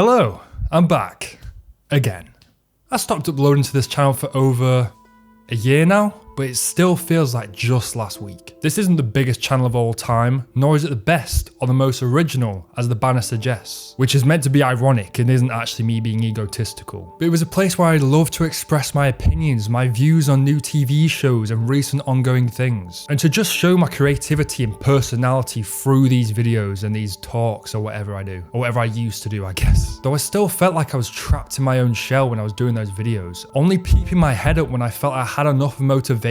Hello, I'm back. Again. I stopped uploading to this channel for over a year now, but it still feels like just last week. This isn't the biggest channel of all time, nor is it the best or the most original, as the banner suggests, which is meant to be ironic and isn't actually me being egotistical. But it was a place where I'd love to express my opinions, my views on new TV shows and recent ongoing things, and to just show my creativity and personality through these videos and these talks or whatever I do, or whatever I used to do, I guess. Though I still felt like I was trapped in my own shell when I was doing those videos, only peeping my head up when I felt I had enough motivation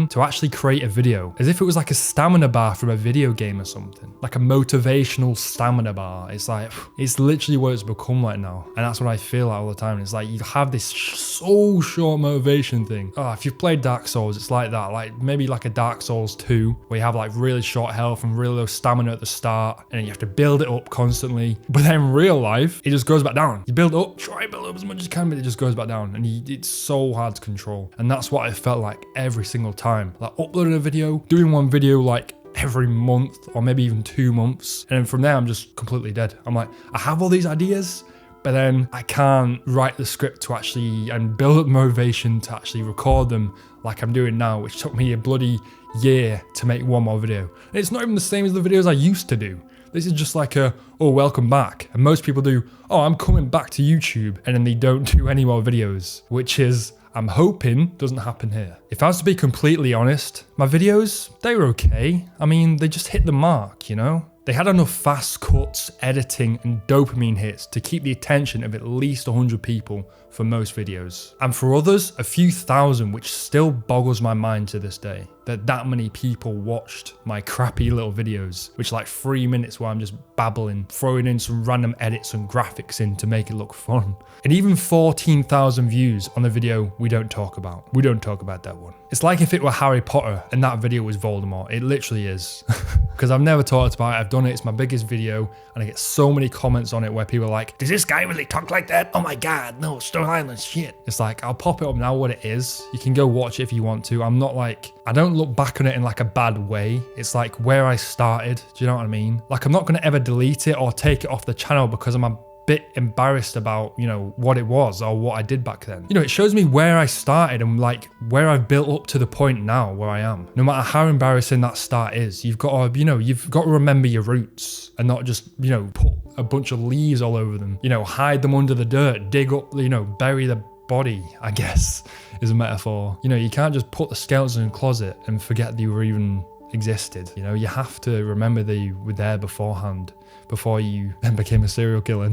to actually create a video, as if it was like a stamina bar from a video game or something, like a motivational stamina bar. It's like, it's literally what it's become right now, and that's what I feel like all the time. It's like you have this so short motivation thing. Oh, if you've played Dark Souls, it's like that, like maybe like a Dark Souls 2 where you have like really short health and really low stamina at the start, and then you have to build it up constantly. But then in real life, it just goes back down. You build up, try and build up as much as you can, but it just goes back down, and it's so hard to control. And that's what I felt like every single time. Like uploading a video, doing one video like every month or maybe even 2 months, and then from there I'm just completely dead. I'm like, I have all these ideas, but then I can't write the script to actually and build up motivation to actually record them like I'm doing now, which took me a bloody year to make one more video. And it's not even the same as the videos I used to do. This is just like a, oh, welcome back. And most people do, oh, I'm coming back to YouTube, and then they don't do any more videos, which is, I'm hoping doesn't happen here. If I was to be completely honest, my videos, they were okay. I mean, they just hit the mark, you know? They had enough fast cuts, editing, and dopamine hits to keep the attention of at least 100 people for most videos. And for others, a few thousand, which still boggles my mind to this day, that many people watched my crappy little videos, which are like 3 minutes where I'm just babbling, throwing in some random edits and graphics in to make it look fun. And even 14,000 views on the video we don't talk about. We don't talk about that one. It's like if it were Harry Potter and that video was Voldemort. It literally is. Because I've never talked about it, I've done it, it's my biggest video, and I get so many comments on it where people are like, does this guy really talk like that? Oh my god, no, Stone Island shit. It's like, I'll pop it up now what it is. You can go watch it if you want to. I'm not like, I don't look back on it in like a bad way. It's like where I started, do you know what I mean? Like I'm not gonna ever delete it or take it off the channel because I'm a bit embarrassed about, you know, what it was or what I did back then. You know, it shows me where I started and like where I've built up to the point now where I am. No matter how embarrassing that start is, you've got to, you know, you've got to remember your roots and not just, you know, put a bunch of leaves all over them, you know, hide them under the dirt, dig up, you know, bury the body, I guess, is a metaphor. You know, you can't just put the skeletons in a closet and forget that you were even existed. You know, you have to remember that you were there beforehand, before you then became a serial killer.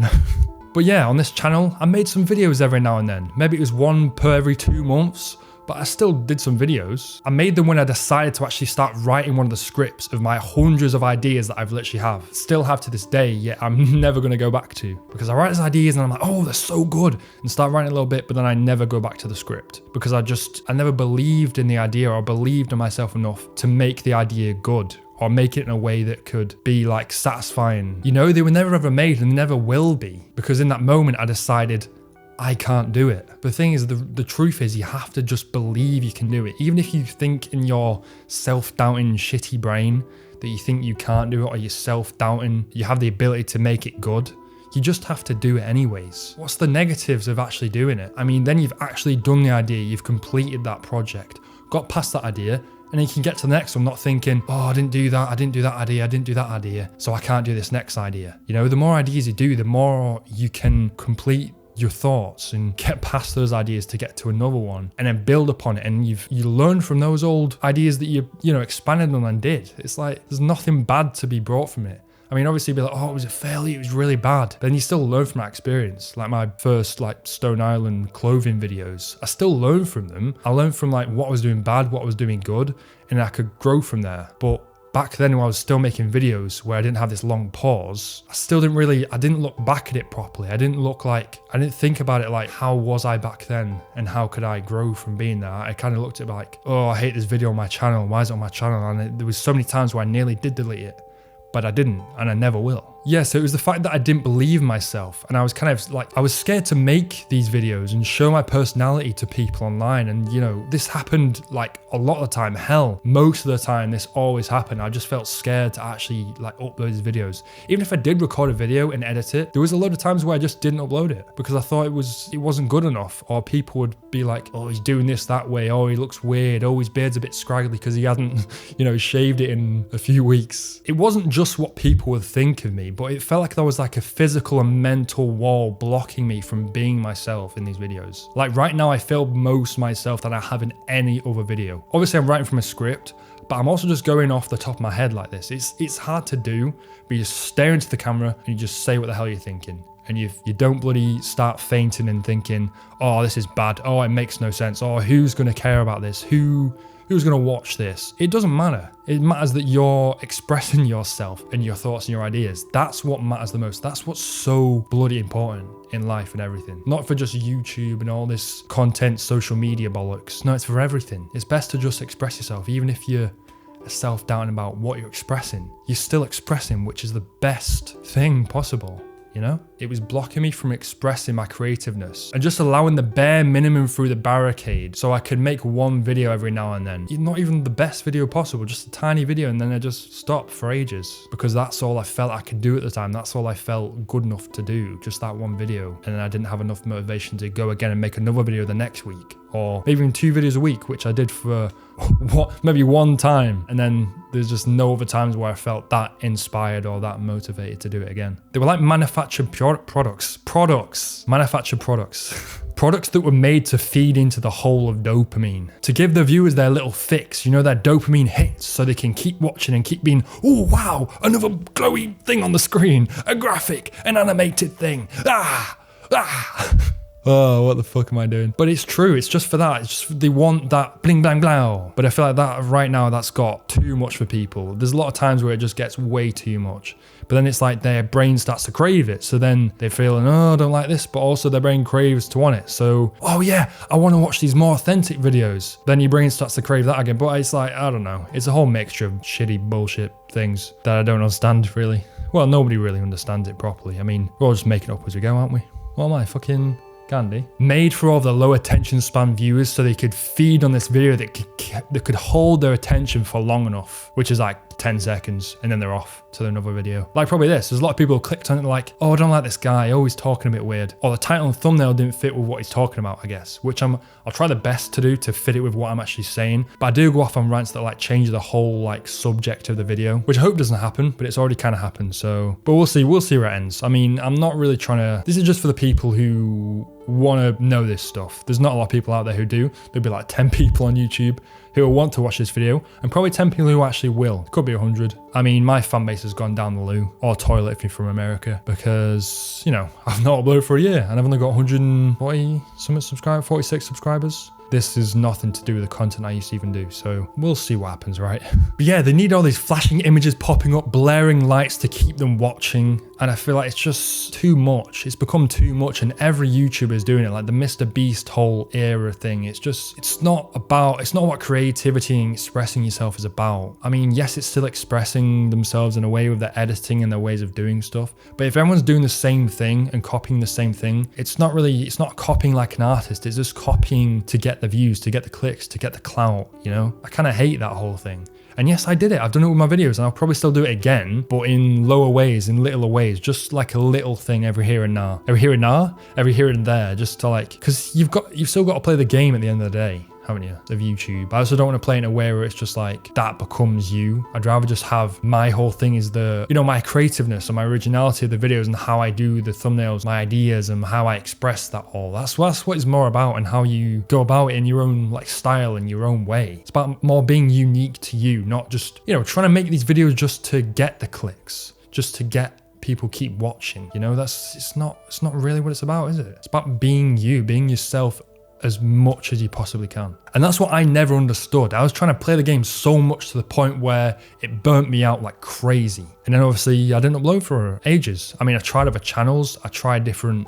But yeah, on this channel, I made some videos every now and then. Maybe it was one per every 2 months, but I still did some videos. I made them when I decided to actually start writing one of the scripts of my hundreds of ideas that I've literally still have to this day, yet I'm never gonna go back to. Because I write these ideas and I'm like, oh, they're so good, and start writing a little bit, but then I never go back to the script. Because I never believed in the idea or believed in myself enough to make the idea good, or make it in a way that could be like satisfying. You know, they were never ever made and never will be, because in that moment I decided I can't do it. But the thing is, the truth is, you have to just believe you can do it. Even if you think in your self-doubting shitty brain that you think you can't do it, or you're self-doubting you have the ability to make it good, you just have to do it anyways. What's the negatives of actually doing it? I mean, then you've actually done the idea, you've completed that project, got past that idea, and then you can get to the next one not thinking, oh, I didn't do that idea, so I can't do this next idea. You know, the more ideas you do, the more you can complete your thoughts and get past those ideas to get to another one, and then build upon it, and you learn from those old ideas that you know, expanded on and did. It's like, there's nothing bad to be brought from it. I mean, obviously, be like, oh, it was a failure, it was really bad. But then you still learn from that experience. Like my first like Stone Island clothing videos, I still learn from them. I learned from like what I was doing bad, what I was doing good, and I could grow from there. But back then when I was still making videos where I didn't have this long pause, I didn't look back at it properly. I didn't think about it like, how was I back then and how could I grow from being there? I kind of looked at it like, oh, I hate this video on my channel. Why is it on my channel? And there was so many times where I nearly did delete it, but I didn't, and I never will. Yeah, so it was the fact that I didn't believe myself, and I was kind of like, I was scared to make these videos and show my personality to people online. And you know, this happened like a lot of the time. Hell, most of the time this always happened. I just felt scared to actually like upload these videos. Even if I did record a video and edit it, there was a lot of times where I just didn't upload it because I thought it wasn't good enough, or people would be like, oh, he's doing this that way, oh, he looks weird, oh, his beard's a bit scraggly because he hadn't, you know, shaved it in a few weeks. It wasn't just what people would think of me, but it felt like there was like a physical and mental wall blocking me from being myself in these videos. Like right now, I feel most myself than I have in any other video. Obviously, I'm writing from a script, but I'm also just going off the top of my head like this. It's hard to do, but you just stare into the camera and you just say what the hell you're thinking. And you don't bloody start fainting and thinking, oh, this is bad. Oh, it makes no sense. Oh, who's going to care about this? Who's going to watch this? It doesn't matter. It matters that you're expressing yourself and your thoughts and your ideas. That's what matters the most. That's what's so bloody important in life and everything. Not for just YouTube and all this content, social media bollocks. No, it's for everything. It's best to just express yourself. Even if you're self-doubting about what you're expressing, you're still expressing, which is the best thing possible. You know, it was blocking me from expressing my creativeness and just allowing the bare minimum through the barricade so I could make one video every now and then. Not even the best video possible, just a tiny video, and then I just stopped for ages because that's all I felt I could do at the time. That's all I felt good enough to do, just that one video. And then I didn't have enough motivation to go again and make another video the next week, or maybe even 2 videos a week, which I did for maybe one time, and then there's just no other times where I felt that inspired or that motivated to do it again. They were like manufactured products products that were made to feed into the hole of dopamine, to give the viewers their little fix, you know, their dopamine hits, so they can keep watching and keep being, oh wow, another glowy thing on the screen, a graphic, an animated thing, Oh, what the fuck am I doing? But it's true, it's just for that. It's just, they want that bling blang blow. But I feel like that right now, that's got too much for people. There's a lot of times where it just gets way too much. But then it's like their brain starts to crave it. So then they're feeling, oh, I don't like this. But also their brain craves to want it. So, oh yeah, I want to watch these more authentic videos. Then your brain starts to crave that again. But it's like, I don't know. It's a whole mixture of shitty bullshit things that I don't understand really. Well, nobody really understands it properly. I mean, we're all just making it up as we go, aren't we? What am I, fucking... Candy. Made for all the low attention span viewers so they could feed on this video that could hold their attention for long enough, which is like 10 seconds, and then they're off to another video. Like probably this. There's a lot of people who clicked on it like, oh, I don't like this guy. Oh, he's talking a bit weird. Or the title and thumbnail didn't fit with what he's talking about, I guess, which I'll try the best to do to fit it with what I'm actually saying. But I do go off on rants that like change the whole like subject of the video, which I hope doesn't happen, but it's already kind of happened. So, but we'll see where it ends. I mean, I'm not really trying to, this is just for the people who want to know this stuff. There's not a lot of people out there who do. There'll be like 10 people on YouTube who will want to watch this video, and probably 10 people who actually will. Could be 100. I mean, my fan base has gone down the loo, or toilet if you're from America, because, you know, I've not uploaded for a year, and I've only got 140 something subscribers, 46 subscribers. This is nothing to do with the content I used to even do, so we'll see what happens, right? But yeah, they need all these flashing images popping up, blaring lights to keep them watching, and I feel like it's just too much. It's become too much, and every YouTuber is doing it, like the Mr. Beast whole era thing. It's not what creativity and expressing yourself is about. I mean, yes, it's still expressing themselves in a way with their editing and their ways of doing stuff, but if everyone's doing the same thing and copying the same thing, it's not copying like an artist, it's just copying to get the views, to get the clicks, to get the clout, you know? I kind of hate that whole thing. And yes, I did it. I've done it with my videos, and I'll probably still do it again, but in lower ways, in littler ways, just like a little thing every here and there, just to like, because you've still got to play the game at the end of the day, haven't you, of YouTube. I also don't want to play in a way where it's just like that becomes you. I'd rather just have my whole thing is the, you know, my creativeness and my originality of the videos and how I do the thumbnails, my ideas and how I express that all. That's what it's more about, and how you go about it in your own like style, in your own way. It's about more being unique to you, not just, you know, trying to make these videos just to get the clicks, just to get people keep watching. You know, it's not really what it's about, is it? It's about being you, being yourself as much as you possibly can. And that's what I never understood. I was trying to play the game so much to the point where it burnt me out like crazy. And then obviously I didn't upload for ages. I mean, I tried other channels, I tried different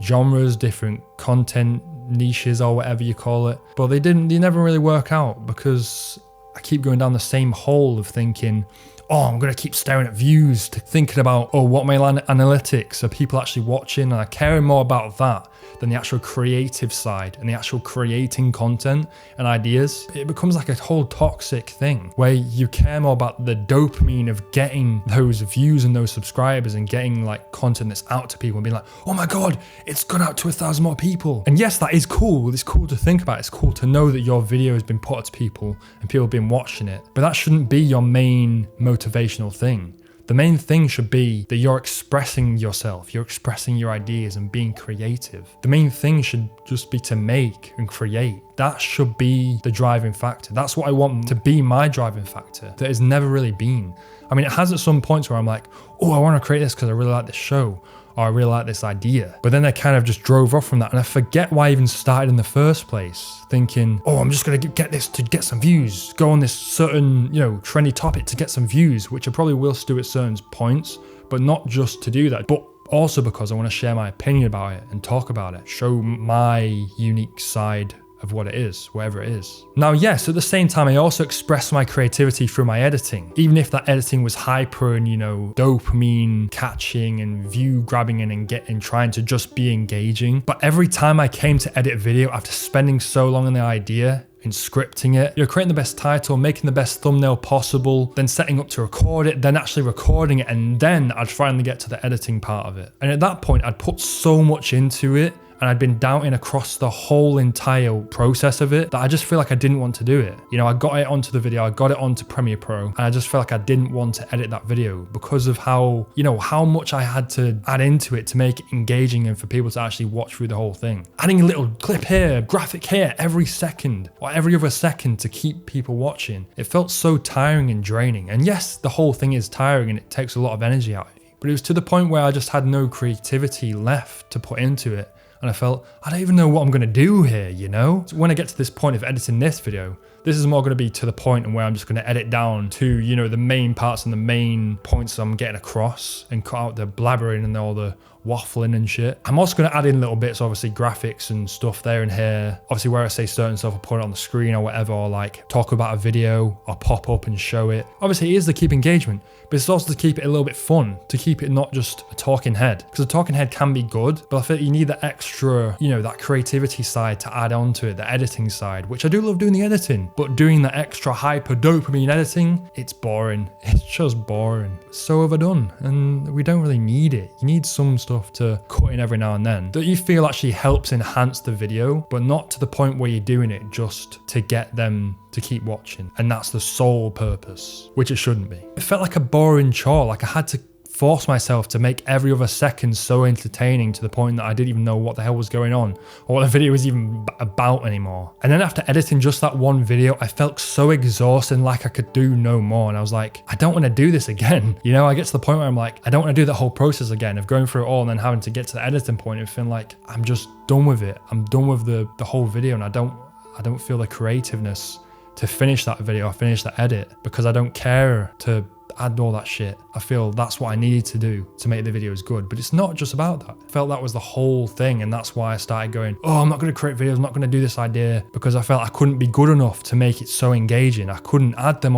genres, different content niches or whatever you call it, but they never really work out, because I keep going down the same hole of thinking, oh, I'm going to keep staring at views, to thinking about, oh, what my analytics, are people actually watching? And I care more about that than the actual creative side and the actual creating content and ideas. It becomes like a whole toxic thing where you care more about the dopamine of getting those views and those subscribers and getting like content that's out to people and being like, oh my God, it's gone out to 1,000 more people. And yes, that is cool. It's cool to think about. It's cool to know that your video has been put out to people and people have been watching it. But that shouldn't be your main motivational thing. The main thing should be that you're expressing yourself, you're expressing your ideas and being creative. The main thing should just be to make and create. That should be the driving factor. That's what I want to be my driving factor. That has never really been. I mean, it has at some points where I'm like, oh, I want to create this because I really like this show, or I really like this idea. But then I kind of just drove off from that and I forget why I even started in the first place, thinking, oh, I'm just going to get this to get some views, go on this certain, trendy topic to get some views, which I probably will do at certain points, but not just to do that, but also because I want to share my opinion about it and talk about it, show my unique side of what it is, whatever it is. Now, yes, at the same time, I also express my creativity through my editing. Even if that editing was hyper and, dopamine catching and view grabbing and trying to just be engaging. But every time I came to edit a video after spending so long on the idea and scripting it, creating the best title, making the best thumbnail possible, then setting up to record it, then actually recording it, and then I'd finally get to the editing part of it. And at that point, I'd put so much into it, and I'd been doubting across the whole entire process of it that I just feel like I didn't want to do it. I got it onto the video, I got it onto Premiere Pro, and I just felt like I didn't want to edit that video because of how much I had to add into it to make it engaging and for people to actually watch through the whole thing. Adding a little clip here, graphic here, every second or every other second to keep people watching. It felt so tiring and draining. And yes, the whole thing is tiring and it takes a lot of energy out of you. But it was to the point where I just had no creativity left to put into it. And I felt, I don't even know what I'm going to do here, So when I get to this point of editing this video, this is more going to be to the point where I'm just going to edit down to, the main parts and the main points I'm getting across and cut out the blabbering and all the waffling and shit. I'm also going to add in little bits, obviously graphics and stuff there and here. Obviously where I say certain stuff, I'll put it on the screen or whatever, or like talk about a video or pop up and show it. Obviously it is to keep engagement, but it's also to keep it a little bit fun, to keep it not just a talking head. Because a talking head can be good, but I feel like you need that extra, that creativity side to add on to it, the editing side, which I do love doing the editing, but doing the extra hyper dopamine editing, it's boring. It's just boring. It's so overdone and we don't really need it. You need some stuff to cut in every now and then that you feel actually helps enhance the video, but not to the point where you're doing it just to get them to keep watching. And that's the sole purpose, which it shouldn't be. It felt like a boring chore, like I had to force myself to make every other second so entertaining to the point that I didn't even know what the hell was going on or what the video was even about anymore. And then after editing just that one video, I felt so exhausted and like I could do no more. And I was like, I don't want to do this again. I get to the point where I'm like, I don't want to do the whole process again of going through it all and then having to get to the editing point and feeling like I'm just done with it. I'm done with the whole video and I don't feel the creativeness to finish that video or finish the edit because I don't care to add all that shit. I feel that's what I needed to do to make the videos good, but it's not just about that. I felt that was the whole thing, and that's why I started going, oh, I'm not going to create videos, I'm not going to do this idea, because I felt I couldn't be good enough to make it so engaging. I couldn't add them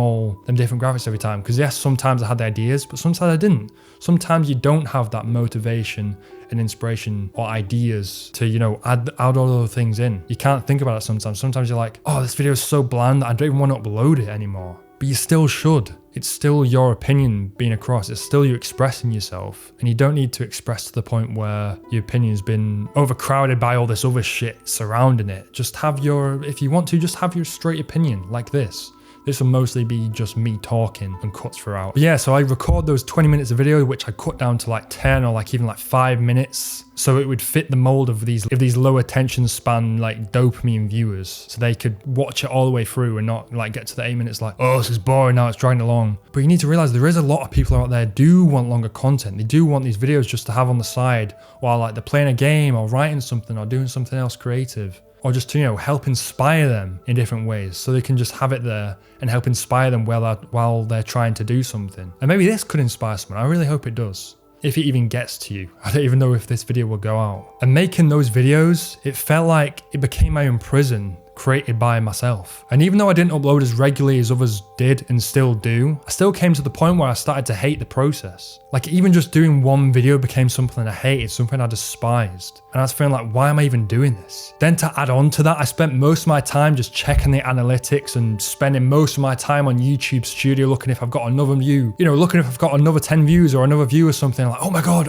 different graphics every time, because yes, sometimes I had the ideas, but sometimes I didn't. Sometimes you don't have that motivation and inspiration or ideas to, add all other things in. You can't think about it sometimes. Sometimes you're like, oh, this video is so bland that I don't even want to upload it anymore. But you still should. It's still your opinion being across. It's still you expressing yourself. And you don't need to express to the point where your opinion's been overcrowded by all this other shit surrounding it. Just have if you want to, just have your straight opinion like this. This will mostly be just me talking and cuts throughout. But yeah, so I record those 20 minutes of video, which I cut down to like 10 or like even like 5 minutes. So it would fit the mold of these low attention span, like dopamine viewers. So they could watch it all the way through and not like get to the 8 minutes like, oh, this is boring now, it's dragging along. But you need to realize there is a lot of people out there do want longer content. They do want these videos just to have on the side while like they're playing a game or writing something or doing something else creative. Or just to, help inspire them in different ways so they can just have it there and help inspire them while they're trying to do something. And maybe this could inspire someone. I really hope it does. If it even gets to you. I don't even know if this video will go out. And making those videos, it felt like it became my own prison created by myself. And even though I didn't upload as regularly as others did and still do, I still came to the point where I started to hate the process. Like even just doing one video became something I hated, something I despised. And I was feeling like, why am I even doing this? Then to add on to that, I spent most of my time just checking the analytics and spending most of my time on YouTube Studio looking if I've got another view, looking if I've got another 10 views or another view or something, like, oh my God,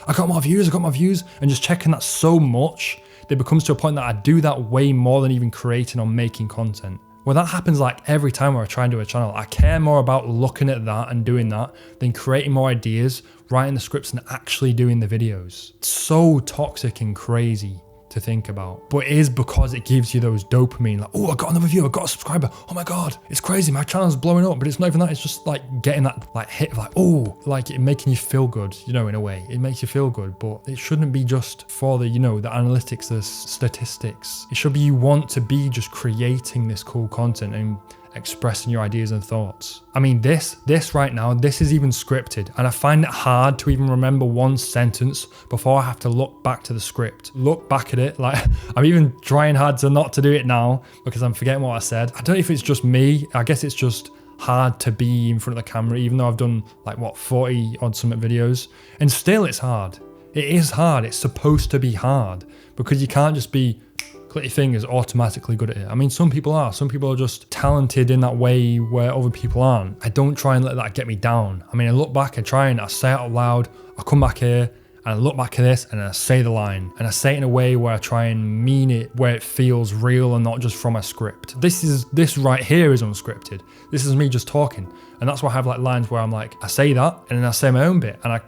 I got more views, and just checking that so much that it becomes to a point that I do that way more than even creating or making content. Well, that happens like every time where I try and do a channel. I care more about looking at that and doing that than creating more ideas, writing the scripts and actually doing the videos. It's so toxic and crazy to think about, but it is because it gives you those dopamine, like, oh, I got another view, I got a subscriber, oh my God, it's crazy, my channel's blowing up. But it's not even that, it's just like getting that like hit of like, oh, like it making you feel good, in a way. It makes you feel good, but it shouldn't be just for the, the analytics, the statistics. It should be you want to be just creating this cool content and expressing your ideas and thoughts. I mean, this right now, this is even scripted, and I find it hard to even remember one sentence before I have to look back to the script, look back at it. Like I'm even trying hard to not to do it now because I'm forgetting what I said. I don't know if it's just me. I guess it's just hard to be in front of the camera, even though I've done like 40 odd something videos, and still it's hard. It is hard. It's supposed to be hard because you can't just be click your fingers automatically good at it. I mean, some people are. Some people are just talented in that way where other people aren't. I don't try and let that get me down. I mean, I look back, I say it out loud, I come back here and I look back at this and I say the line, and I say it in a way where I try and mean it, where it feels real and not just from a script. This right here is unscripted. This is me just talking. And that's why I have like lines where I'm like, I say that and then I say my own bit. And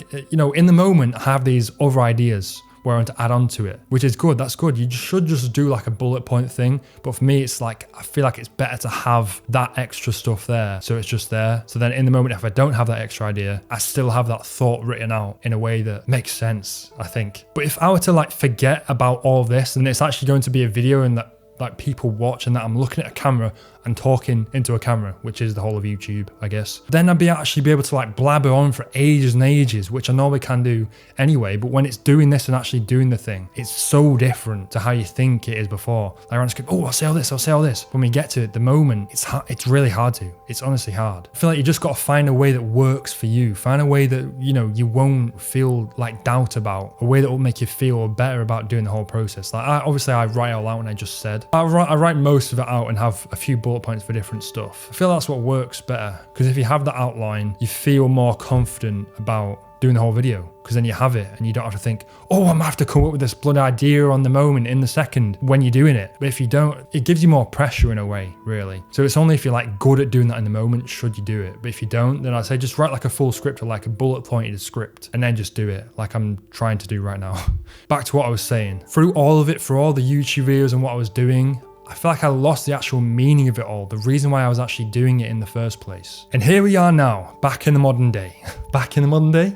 in the moment I have these other ideas where I want to add on to it, which is good. That's good. You should just do like a bullet point thing. But for me, it's like, I feel like it's better to have that extra stuff there. So it's just there. So then in the moment, if I don't have that extra idea, I still have that thought written out in a way that makes sense, I think. But if I were to like forget about all of this, and it's actually going to be a video and that like people watch and that I'm looking at a camera and talking into a camera, which is the whole of YouTube, I guess, then I'd actually be able to like blabber on for ages and ages, which I normally can do anyway. But when it's doing this and actually doing the thing, it's so different to how you think it is before. Like I just go, oh, I'll say all this. When we get to it, the moment, it's really hard to. It's honestly hard. I feel like you just got to find a way that works for you. Find a way that, you won't feel like doubt about, a way that will make you feel better about doing the whole process. Like I write it all out and I just said, I write most of it out and have a few bullet points for different stuff. I feel that's what works better, because if you have that outline, you feel more confident about doing the whole video, because then you have it and you don't have to think, oh, I'm gonna have to come up with this bloody idea on the moment in the second when you're doing it. But if you don't, it gives you more pressure in a way, really. So it's only if you're like good at doing that in the moment should you do it. But if you don't, then I'd say just write like a full script or like a bullet pointed script and then just do it like I'm trying to do right now. Back to what I was saying. Through all of it, for all the YouTube videos and what I was doing, I feel like I lost the actual meaning of it all, the reason why I was actually doing it in the first place. And here we are now, back in the modern day.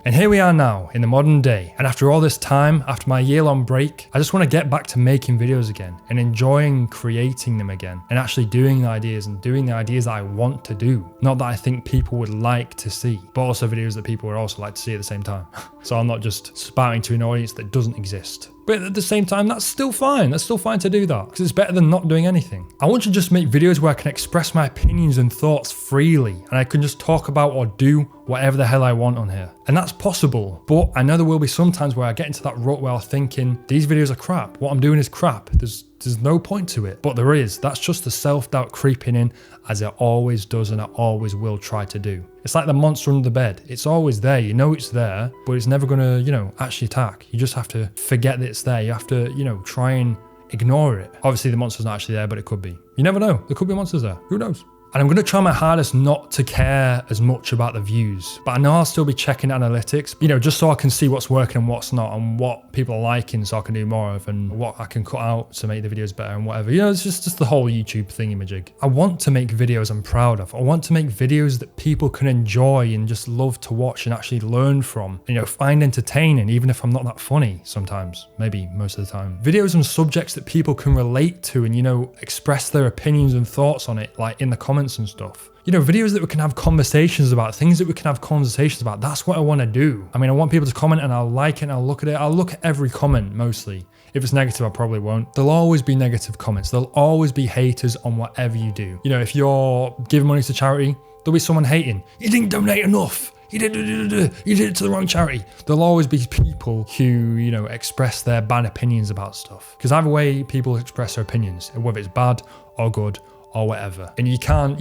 And here we are now, in the modern day. And after all this time, after my year-long break, I just want to get back to making videos again and enjoying creating them again and actually doing the ideas and doing the ideas that I want to do. Not that I think people would like to see, but also videos that people would also like to see at the same time. So I'm not just spouting to an audience that doesn't exist. But at the same time, that's still fine. That's still fine to do that, because it's better than not doing anything. I want to just make videos where I can express my opinions and thoughts freely, and I can just talk about or do whatever the hell I want on here. And that's possible, but I know there will be some times where I get into that rut where I'm thinking, these videos are crap. What I'm doing is crap. There's no point to it. But there is. That's just the self-doubt creeping in, as it always does and I always will try to do. It's like the monster under the bed. It's always there. You know it's there, but it's never going to, actually attack. You just have to forget that it's there. You have to, try and ignore it. Obviously, the monster's not actually there, but it could be. You never know. There could be monsters there. Who knows? And I'm going to try my hardest not to care as much about the views, but I know I'll still be checking analytics, just so I can see what's working and what's not, and what people are liking so I can do more of, and what I can cut out to make the videos better and whatever. It's just the whole YouTube thingamajig. I want to make videos I'm proud of. I want to make videos that people can enjoy and just love to watch and actually learn from, find entertaining, even if I'm not that funny sometimes, maybe most of the time. Videos on subjects that people can relate to and, express their opinions and thoughts on it, like in the comments comments and stuff. You know, videos that we can have conversations about, things that we can have conversations about. That's what I want to do. I mean, I want people to comment and I'll like it and I'll look at it. I'll look at every comment mostly. If it's negative, I probably won't. There'll always be negative comments. There'll always be haters on whatever you do. You know, if you're giving money to charity, there'll be someone hating. You didn't donate enough. You did it to the wrong charity. There'll always be people who, you know, express their bad opinions about stuff. Because either way, people express their opinions, whether it's bad or good or whatever. And you can't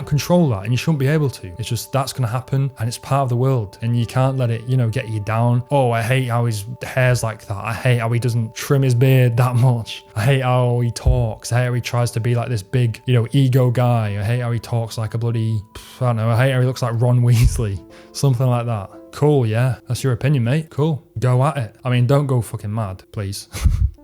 control that and you shouldn't be able to. It's just, that's gonna happen and it's part of the world and you can't let it, you know, get you down. Oh, I hate how his hair's like that. I hate how he doesn't trim his beard that much. I hate how he talks. I hate how he tries to be like this big, you know, ego guy. I hate how he talks like a bloody, I don't know, I hate how he looks like Ron Weasley. Something like that. Cool, yeah. That's your opinion, mate. Cool. Go at it. I mean, don't go fucking mad, please.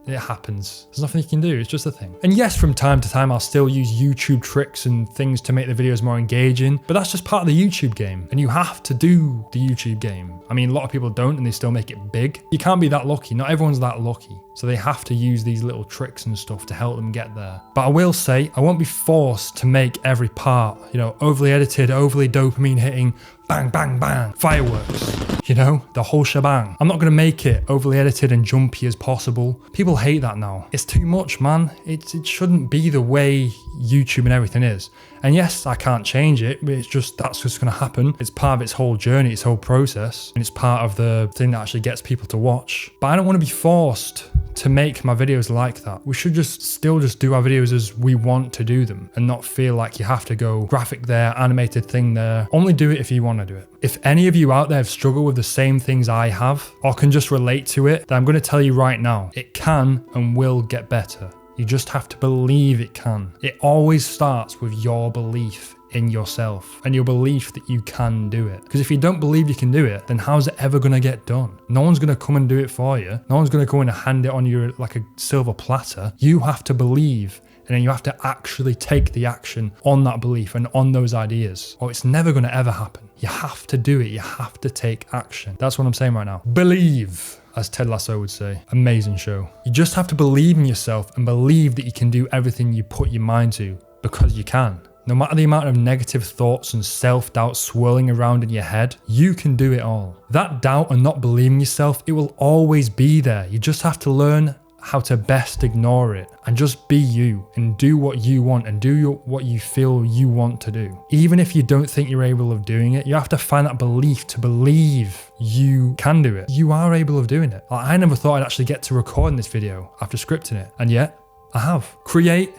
It happens. There's nothing you can do. It's just a thing. And yes, from time to time, I'll still use YouTube tricks and things to make the videos more engaging, but that's just part of the YouTube game. And you have to do the YouTube game. I mean, a lot of people don't and they still make it big. You can't be that lucky. Not everyone's that lucky. So they have to use these little tricks and stuff to help them get there. But I will say, I won't be forced to make every part, you know, overly edited, overly dopamine hitting, bang, bang, bang, fireworks. You know, the whole shebang. I'm not going to make it overly edited and jumpy as possible. People hate that now. It's too much, man. It shouldn't be the way YouTube and everything is. And yes, I can't change it, but it's just, that's just going to happen. It's part of its whole journey, its whole process. And it's part of the thing that actually gets people to watch. But I don't want to be forced to make my videos like that. We should still do our videos as we want to do them and not feel like you have to go graphic there, animated thing there. Only do it if you want to do it. If any of you out there have struggled with the same things I have or can just relate to it, then I'm going to tell you right now, it can and will get better. You just have to believe it can. It always starts with your belief in yourself and your belief that you can do it. Because if you don't believe you can do it, then how's it ever going to get done? No one's going to come and do it for you. No one's going to go and hand it on you like a silver platter. You have to believe, and then you have to actually take the action on that belief and on those ideas, or it's never going to ever happen. You have to do it. You have to take action. That's what I'm saying right now. Believe, as Ted Lasso would say. Amazing show. You just have to believe in yourself and believe that you can do everything you put your mind to, because you can. No matter the amount of negative thoughts and self-doubt swirling around in your head, you can do it all. That doubt and not believing yourself, it will always be there. You just have to learn how to best ignore it and just be you and do what you want and do what you feel you want to do. Even if you don't think you're able of doing it, you have to find that belief to believe you can do it. You are able of doing it. Like, I never thought I'd actually get to recording this video after scripting it, and yet I have. Create,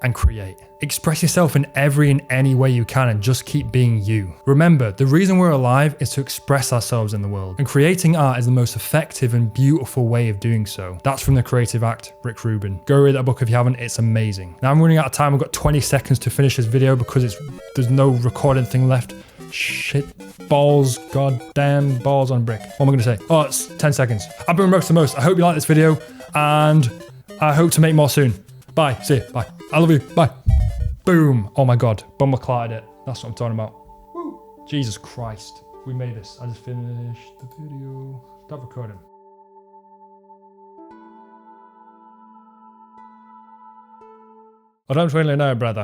and create. Express yourself in every and any way you can and just keep being you. Remember, the reason we're alive is to express ourselves in the world, and creating art is the most effective and beautiful way of doing so. That's from The Creative Act, Rick Rubin. Go read that book if you haven't, it's amazing. Now I'm running out of time, I've got 20 seconds to finish this video because there's no recording thing left. Shit, balls, goddamn balls on brick. What am I gonna say? Oh, it's 10 seconds. I've been Ramossethemost. I hope you like this video and I hope to make more soon. Bye, see you, bye. I love you, bye. Boom. Oh my God, bumper clattered it. That's what I'm talking about. Woo. Jesus Christ, we made this. I just finished the video. Stop recording. I don't really know, brother.